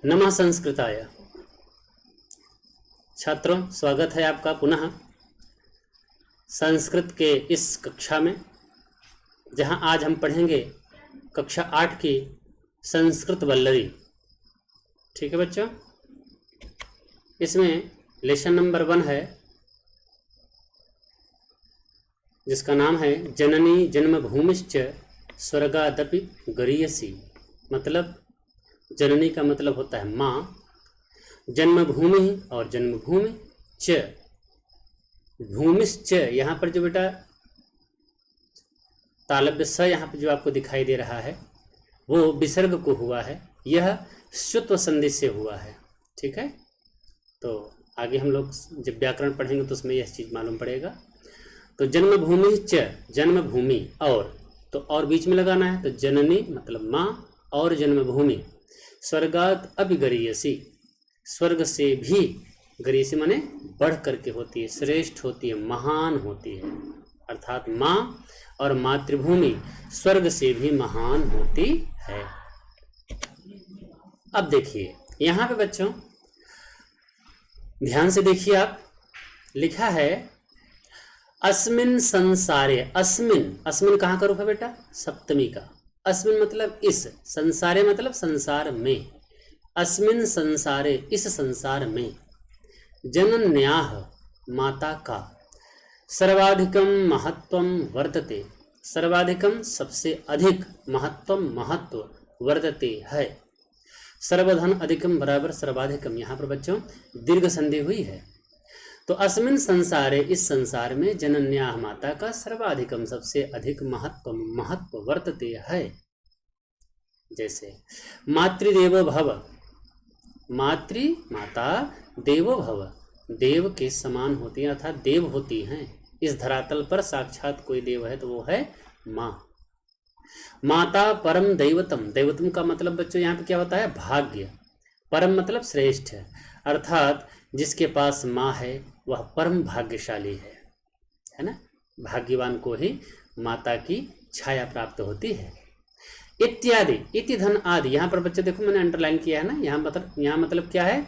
नमः संस्कृताय। छात्रों, स्वागत है आपका पुनः संस्कृत के इस कक्षा में, जहां आज हम पढ़ेंगे कक्षा 8 की संस्कृत वल्लरी। ठीक है बच्चों, इसमें लेसन नंबर 1 है जिसका नाम है जननी जन्मभूमिश्च स्वर्गादपि गरीयसी। मतलब जननी का मतलब होता है माँ, जन्मभूमि और जन्मभूमि, च भूमिश्च, यहाँ पर जो बेटा तालव्य स यहाँ पर जो आपको दिखाई दे रहा है वो विसर्ग को हुआ है, यह शुत्व संधि से हुआ है। ठीक है, तो आगे हम लोग जब व्याकरण पढ़ेंगे तो उसमें यह चीज़ मालूम पड़ेगा। तो जन्मभूमि च, जन्मभूमि और, तो और बीच में लगाना है, तो जननी मतलब माँ और जन्मभूमि, स्वर्गात अभिगरीयसी, स्वर्ग से भी, गरीयसी माने बढ़ करके होती है, श्रेष्ठ होती है, महान होती है, अर्थात माँ और मातृभूमि स्वर्ग से भी महान होती है। अब देखिए यहाँ पे बच्चों ध्यान से देखिए, आप लिखा है अस्मिन संसारे। अस्मिन, अस्मिन कहाँ का रूप है बेटा? सप्तमी का। अस्मिन मतलब इस, संसारे मतलब संसार में, अस्मिन संसारे इस संसार में, जनन्याह माता का, सर्वाधिकम महत्वम वर्तते, सर्वाधिकम सबसे अधिक, महत्वम महत्व, वर्तते है, सर्वधन अधिकम बराबर सर्वाधिकम, यहाँ पर बच्चों दीर्घ संधि हुई है। तो अस्मिन संसारे इस संसार में, जनन्याह माता का, सर्वाधिकम सबसे अधिक, महत्व महत्व, वर्तते है। जैसे मातृदेवो भव, मातृ माता, देवो भव देव के समान होती है, अर्थात देव होती हैं। इस धरातल पर साक्षात कोई देव है तो वो है माँ। माता परम दैवतम, दैवतम का मतलब बच्चों यहाँ पे क्या होता है? भाग्य। परम मतलब श्रेष्ठ है, अर्थात जिसके पास माँ है वह परम भाग्यशाली है ना। भाग्यवान को ही माता की छाया प्राप्त होती है। इत्यादि, इति धन आदि, यहाँ पर बच्चे देखो मैंने अंडरलाइन किया है ना, यहाँ मतलब क्या है?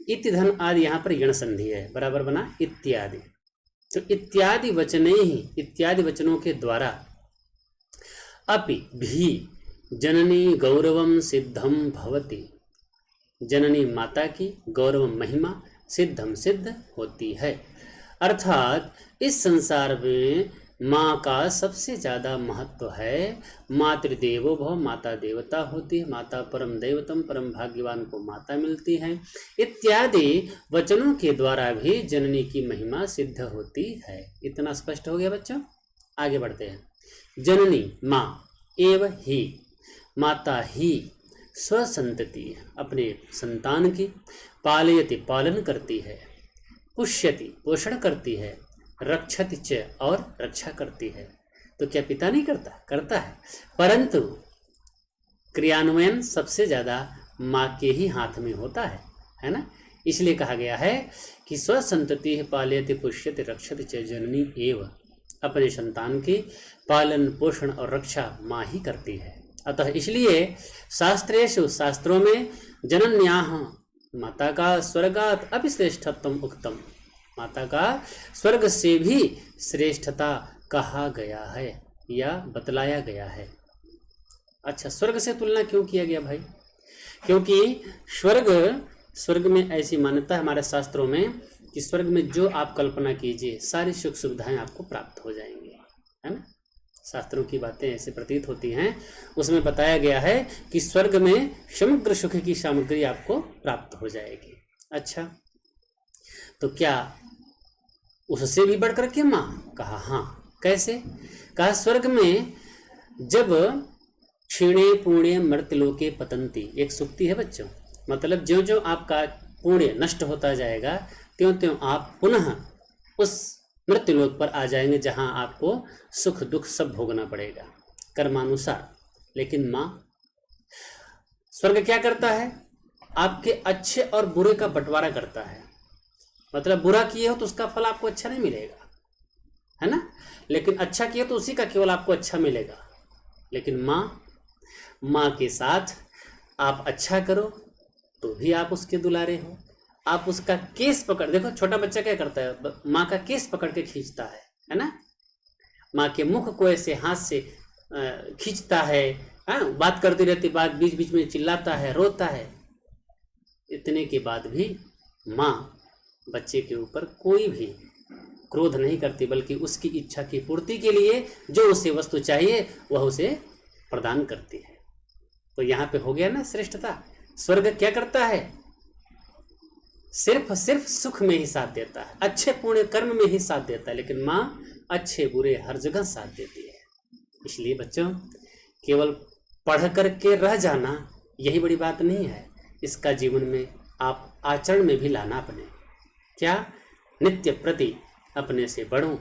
इति धन आदि, यहाँ पर यण संधि है, बराबर बना इत्यादि। तो इत्यादि वचने ही, इत्यादि वचनों के द्वारा, अपि भी जननी गौरवम सिद्धम भवति, जननी माता की गौरव महिमा सिद्धम सिद्ध होती है, अर्थात इस संसार में माँ का सबसे ज़्यादा महत्व है। मातृदेवो भव, माता देवता होती है, माता परम देवतम, परम भाग्यवान को माता मिलती है, इत्यादि वचनों के द्वारा भी जननी की महिमा सिद्ध होती है। इतना स्पष्ट हो गया बच्चों? आगे बढ़ते हैं। जननी माँ एव ही, माता ही, स्वसंतति अपने संतान की, पालयति पालन करती है, पुष्यति पोषण करती है, रक्षति च और रक्षा करती है। तो क्या पिता नहीं करता? करता है, परंतु क्रियान्वयन सबसे ज़्यादा माँ के ही हाथ में होता है ना। इसलिए कहा गया है कि स्वसंतति पालयति पुष्यति रक्षति च जननी एव, अपने संतान की पालन पोषण और रक्षा माँ ही करती है। अतः इसलिए शास्त्रेषु, शास्त्रों में, जनन्याह माता का स्वर्गात अपि श्रेष्ठत्वम उक्तम, माता का स्वर्ग से भी श्रेष्ठता कहा गया है या बतलाया गया है। अच्छा, स्वर्ग से तुलना क्यों किया गया भाई? क्योंकि स्वर्ग में ऐसी मान्यता है हमारे शास्त्रों में कि स्वर्ग में जो आप कल्पना कीजिए सारी सुख सुविधाएं आपको प्राप्त हो जाएंगी, है ना। शास्त्रों की बातें ऐसे प्रतीत होती हैं, उसमें बताया गया है कि स्वर्ग में समग्र सुख की सामग्री आपको प्राप्त हो जाएगी। अच्छा, तो क्या उससे भी बढ़कर के माँ? कहा हाँ। कैसे? कहा स्वर्ग में जब क्षीणे पुण्य मर्त्यलोके पतंती, एक सुक्ति है बच्चों, मतलब ज्यों ज्यों आपका पुण्य नष्ट होता जाएगा त्यों त्यों आप पुनः उस मृत्युलोक पर आ जाएंगे जहाँ आपको सुख दुख सब भोगना पड़ेगा कर्मानुसार। लेकिन माँ, स्वर्ग क्या करता है? आपके अच्छे और बुरे का बंटवारा करता है। मतलब बुरा किए हो तो उसका फल आपको अच्छा नहीं मिलेगा, है ना, लेकिन अच्छा किए तो उसी का केवल आपको अच्छा मिलेगा। लेकिन माँ के साथ आप अच्छा करो तो भी आप उसके दुलारे हो। आप उसका केस पकड़, देखो छोटा बच्चा क्या करता है, माँ का केस पकड़ के खींचता है ना, माँ के मुख को ऐसे हाथ से खींचता है, हाँ, बात करती रहती, बात बीच बीच में चिल्लाता है, रोता है। इतने के बाद भी माँ बच्चे के ऊपर कोई भी क्रोध नहीं करती, बल्कि उसकी इच्छा की पूर्ति के लिए जो उसे वस्तु चाहिए वह उसे प्रदान करती है। तो यहाँ पे हो गया ना श्रेष्ठता। स्वर्ग क्या करता है, सिर्फ सिर्फ सुख में ही साथ देता है, अच्छे पुण्य कर्म में ही साथ देता है, लेकिन माँ अच्छे बुरे हर जगह साथ देती है। इसलिए बच्चों, केवल पढ़ करके रह जाना यही बड़ी बात नहीं है, इसका जीवन में आप आचरण में भी लाना अपने। क्या? नित्य प्रति अपने से बड़ों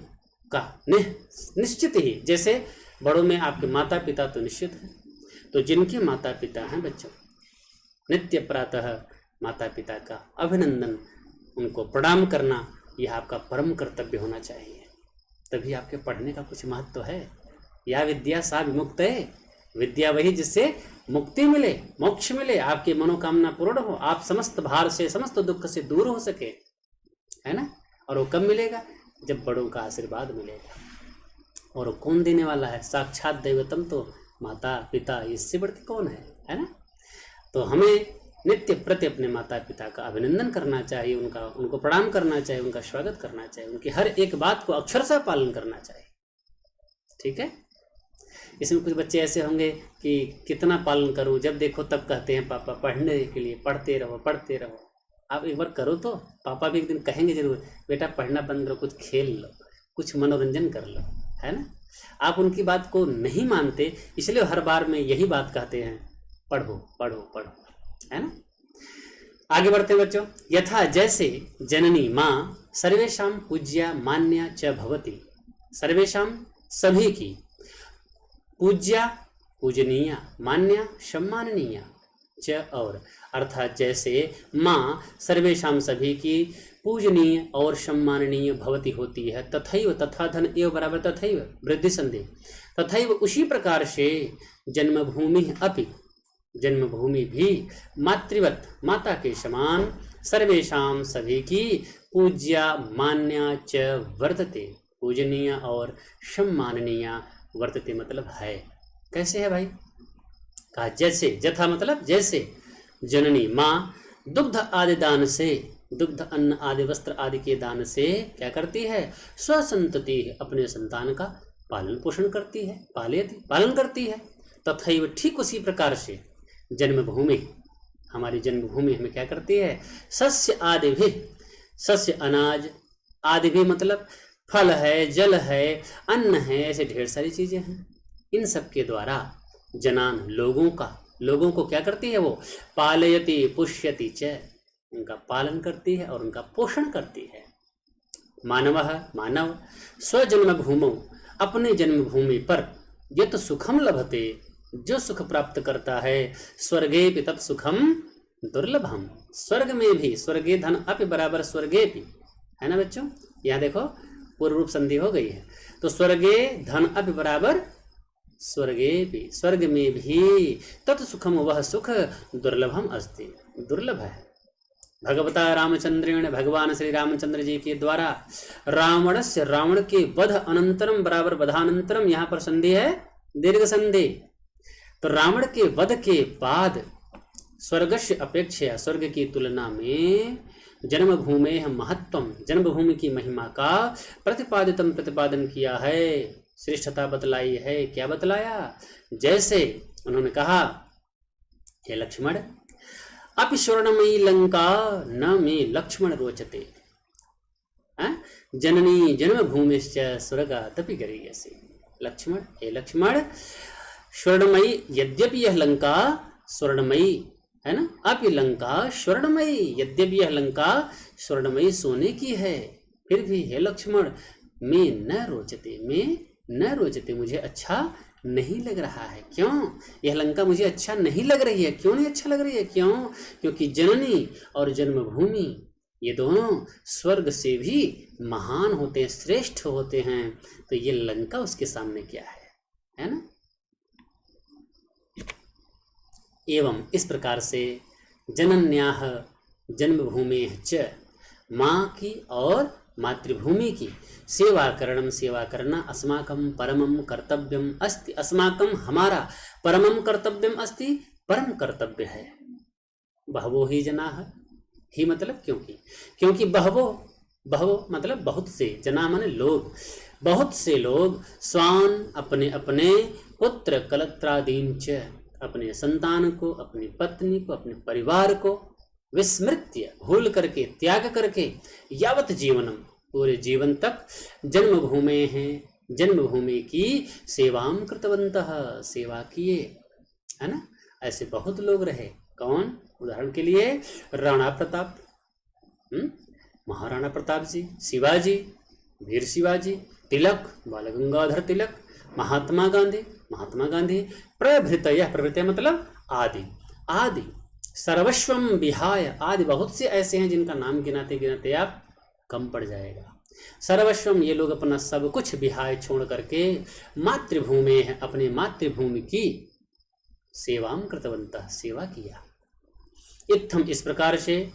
का निश्चित ही, जैसे बड़ों में आपके माता पिता तो निश्चित है, तो जिनके माता पिता हैं बच्चों, नित्य प्रातः माता पिता का अभिनंदन, उनको प्रणाम करना, यह आपका परम कर्तव्य होना चाहिए। तभी आपके पढ़ने का कुछ महत्व है। या विद्या सा विमुक्त है, विद्या वही जिससे मुक्ति मिले, मोक्ष मिले, आपकी मनोकामना पूर्ण हो, आप समस्त भार से, समस्त दुख से दूर हो सके, है ना। और वो कब मिलेगा? जब बड़ों का आशीर्वाद मिलेगा। और कौन देने वाला है? साक्षात दैवतम तो माता पिता, इससे बढ़ के कौन है ना। तो हमें नित्य प्रति अपने माता पिता का अभिनंदन करना चाहिए, उनको प्रणाम करना चाहिए, उनका स्वागत करना चाहिए, उनकी हर एक बात को अक्षरशः पालन करना चाहिए। ठीक है। इसमें कुछ बच्चे ऐसे होंगे कि कितना पालन करूं, जब देखो तब कहते हैं पापा पढ़ने के लिए, पढ़ते रहो पढ़ते रहो। आप एक बार करो तो पापा भी एक दिन कहेंगे जरूर, बेटा पढ़ना बंद करो, कुछ खेल लो, कुछ मनोरंजन कर लो, है ना। आप उनकी बात को नहीं मानते, इसलिए हर बार में यही बात कहते हैं, पढ़ो पढ़ो पढ़ो, है ना। आगे बढ़ते हैं बच्चों। यथा जैसे जननी माँ सर्वेषां पूज्या मान्या च भवति, सर्वेषां सभी की, पूज्या पूजनीया, मान्या सम्माननीया, च और, अर्थात जैसे माँ सर्वेषां सभी की पूजनीय और सम्माननीय भवती होती है, तथैव, तथा धन एव बराबर तथैव वृद्धि संधि, तथैव उसी प्रकार से जन्मभूमि अपि, जन्मभूमि भी मातृवत, माता के समान, सर्वेषां सभी की पूज्या मान्या च वर्तते, पूजनीय और सम्माननीय वर्तते मतलब है। कैसे है भाई? कहा जैसे, जथा मतलब जैसे, जननी माँ दुग्ध आदि दान से, दुग्ध अन्न आदि वस्त्र आदि के दान से क्या करती है? स्वसंतति, अपने संतान का पालन पोषण करती है, पालन करती है। तथैव ठीक उसी प्रकार से जन्मभूमि, हमारी जन्मभूमि हमें क्या करती है? सस्य आदि भी, सस्य अनाज आदि भी मतलब फल है, जल है, अन्न है, ऐसे ढेर सारी चीजें हैं। इन सब के द्वारा जनान, लोगों को क्या करती है? वो पालयति पुष्यति च, उनका पालन करती है और उनका पोषण करती है। मानव स्वजन्मभूमौ, अपने जन्मभूमि पर, यत सुखम लभते, जो सुख प्राप्त करता है, स्वर्गे तत् सुखम दुर्लभम, स्वर्ग में भी, स्वर्गे धन अपि बराबर स्वर्गे भी, है ना बच्चों। यहाँ देखो पूर्व रूप संधि हो गई है, तो स्वर्गे धन अपि बराबर स्वर्गे भी, स्वर्ग में भी, तत् सुखम, वह सुख दुर्लभम अस्ति, दुर्लभ है। भगवता रामचंद्रेण, भगवान श्री रामचंद्र जी के द्वारा रावण से, रावण के वध अनंतरम बराबर वधानंतरम, यहाँ पर संधि है दीर्घ संधि। तो रावण के वध के बाद स्वर्गस्य अपेक्षा, स्वर्ग की तुलना में जन्मभूमि महत्वम, जन्मभूमि की महिमा का प्रतिपादन किया है, श्रेष्ठता बतलाई है। क्या बतलाया? जैसे उन्होंने कहा, हे लक्ष्मण, अपि स्वर्णमयी लंका न मे लक्ष्मण रोचते, जननी जन्मभूमिश्च स्वर्गादपि गरीयसी। लक्ष्मण, हे लक्ष्मण, स्वर्णमयी, यद्यपि यह लंका स्वर्णमयी है ना, अपि लंका स्वर्णमयी, यद्यपि यह लंका स्वर्णमयी सोने की है, फिर भी हे लक्ष्मण, मैं न रोचते, मुझे अच्छा नहीं लग रहा है। क्यों? यह लंका मुझे अच्छा नहीं लग रही है। क्यों नहीं अच्छा लग रही है? क्यों? क्योंकि जननी और जन्मभूमि ये दोनों स्वर्ग से भी महान होते हैं, श्रेष्ठ होते हैं, तो ये लंका उसके सामने क्या है ना। एवं इस प्रकार से जनन्याः जन्मभूमेः च, माँ की और मातृभूमि की सेवा करणम, सेवा करना अस्माकं परमं कर्तव्यम अस्ति, अस्माकं हमारा परमं कर्तव्यम अस्ति, परम कर्तव्य है। बहवो ही जनाः, ही मतलब क्योंकि बहवो, बहवो मतलब बहुत से, जना माने लोग, बहुत से लोग स्वान अपने अपने पुत्र कलत्रादीन च, अपने संतान को, अपनी पत्नी को, अपने परिवार को विस्मृत्य, भूल करके, त्याग करके, यावत जीवनम, पूरे जीवन तक जन्मभूमि है, जन्मभूमि की सेवाम कृतवन्तः, सेवा किए, है ना। ऐसे बहुत लोग रहे। कौन? उदाहरण के लिए राणा प्रताप, महाराणा प्रताप जी, शिवाजी, वीर शिवाजी, तिलक, बाल गंगाधर तिलक, महात्मा गांधी, महात्मा गांधी, प्रभृतयः, प्रभृतयः मतलब आदि, आदि, सर्वस्वम विहाय, आदि बहुत से ऐसे हैं जिनका नाम गिनाते गिनाते आप कम पड़ जाएगा। सर्वस्वम, ये लोग अपना सब कुछ विहाय छोड़ करके मातृभूमि है, अपने मातृभूमि की सेवाम कृतवन्तः, सेवा किया। इत्थम, इस प्रकार से,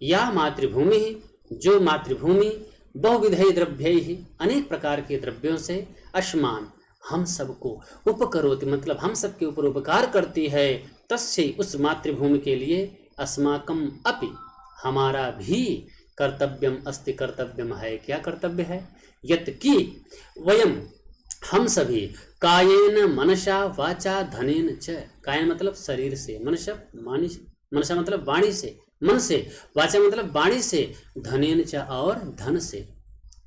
या मातृभूमि, जो मातृभूमि बहुविधै द्रव्यैः, अनेक प्रकार के द्रव्यों से, अस्मान, हम सबको, उपकरोति मतलब हम सबके ऊपर उपकार करती है, तस्यै, उस मातृभूमि के लिए, अस्माकम अपि, हमारा भी, कर्तव्यम अस्ति, कर्तव्यम है, क्या कर्तव्य है, यत् की वयम, हम सभी, कायेन मनसा वाचा धनेन च, कायेन मतलब शरीर से, मनसा मतलब वाणी से, मन से, वाचा मतलब वाणी से, धनेन च और धन से,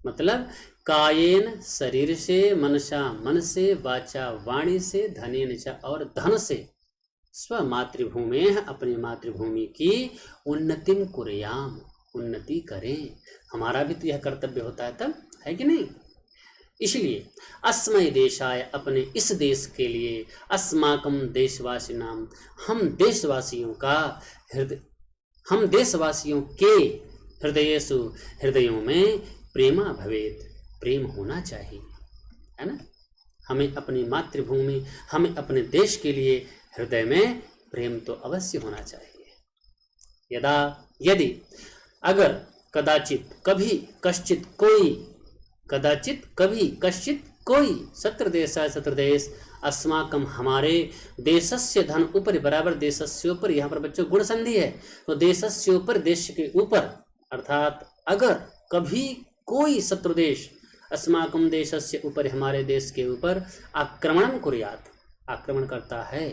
मतलब कायेन शरीर से, मनसा मन से, वाचा वाणी से, धनेन च और धन से, स्व मातृभूमि, अपनी मातृभूमि की उन्नतिम कुर्याम, उन्नति करें। हमारा भी तो यह कर्तव्य होता है, तब है कि नहीं। इसलिए अस्मै देशाय, अपने इस देश के लिए, अस्माकं देशवासी नाम, हम देशवासियों का हृदय, हम देशवासियों के हृदयेषु, हृदयों में प्रेमा भवेत, प्रेम होना चाहिए, है ना। हमें अपनी मातृभूमि, हमें अपने देश के लिए हृदय में प्रेम तो अवश्य होना चाहिए। यदा, यदि, अगर, कदाचित, कभी, कश्चित, कोई, कदाचित, कभी, कश्चित, कोई, शत्रुदेश, शत्रुदेश, अस्माकम, हमारे, देशस्य, धन ऊपर, बराबर देशस्य ऊपर, यहाँ पर बच्चों गुण संधि है, तो देशस्य ऊपर, देश के ऊपर, अर्थात अगर कभी कोई शत्रुदेश अस्माकम देशस्य ऊपर, हमारे देश के ऊपर आक्रमण कुर्यात, आक्रमण करता है,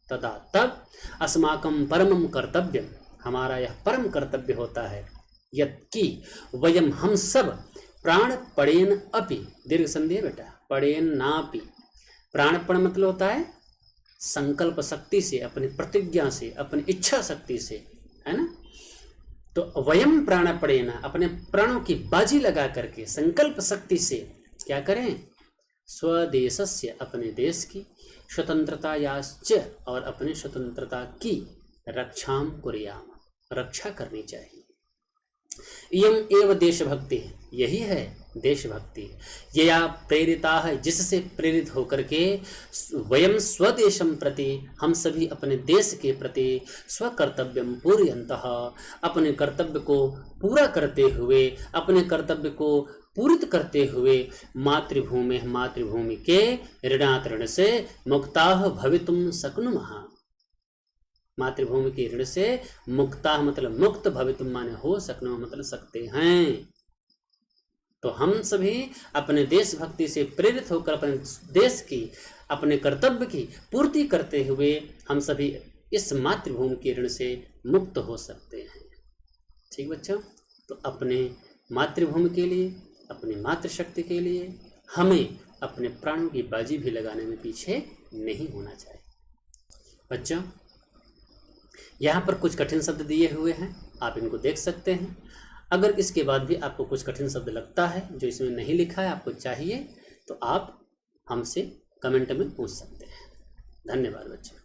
तदा, तब, अस्माकम परमम कर्तव्यम, हमारा यह परम कर्तव्य होता है, यत्कि वयम, हम सब, प्राण पड़ेन अपि, दीर्घ संधि है बेटा, पड़ेन नापि, प्राणपण मतलब होता है संकल्प शक्ति से, अपनी प्रतिज्ञा से, अपनी इच्छा शक्ति से, है ना। तो वयम प्राण पड़ेना, अपने प्राणों की बाजी लगा करके संकल्प शक्ति से क्या करें, स्वदेशस्य, अपने देश की, स्वतंत्रता याश्च, और अपने स्वतंत्रता की, रक्षाम कुर्याम, रक्षा करनी चाहिए। इयम एव देशभक्ति, यही है देशभक्ति, यया प्रेरिता है, जिससे प्रेरित होकर के, वयम स्वदेशम प्रति, हम सभी अपने देश के प्रति, स्वकर्तव्यम पूर्यन्तः, अपने कर्तव्य को पूरा करते हुए, अपने कर्तव्य को पूरित करते हुए, मातृभूमि, मातृभूमि के ऋणात्, ऋण से, मुक्ताः भवितुम शक्नुमः, मातृभूमि के ऋण से मुक्ता मतलब मुक्त, भवितुम माने हो, सकनो मतलब सकते हैं। तो हम सभी अपने देशभक्ति से प्रेरित होकर अपने देश की, अपने कर्तव्य की पूर्ति करते हुए, हम सभी इस मातृभूमि के ऋण से मुक्त हो सकते हैं। ठीक बच्चों, तो अपने मातृभूमि के लिए, अपनी मातृशक्ति के लिए हमें अपने प्राणों की बाजी भी लगाने में पीछे नहीं होना चाहिए। बच्चों, यहाँ पर कुछ कठिन शब्द दिए हुए हैं, आप इनको देख सकते हैं। अगर इसके बाद भी आपको कुछ कठिन शब्द लगता है जो इसमें नहीं लिखा है, आपको चाहिए, तो आप हमसे कमेंट में पूछ सकते हैं। धन्यवाद बच्चों।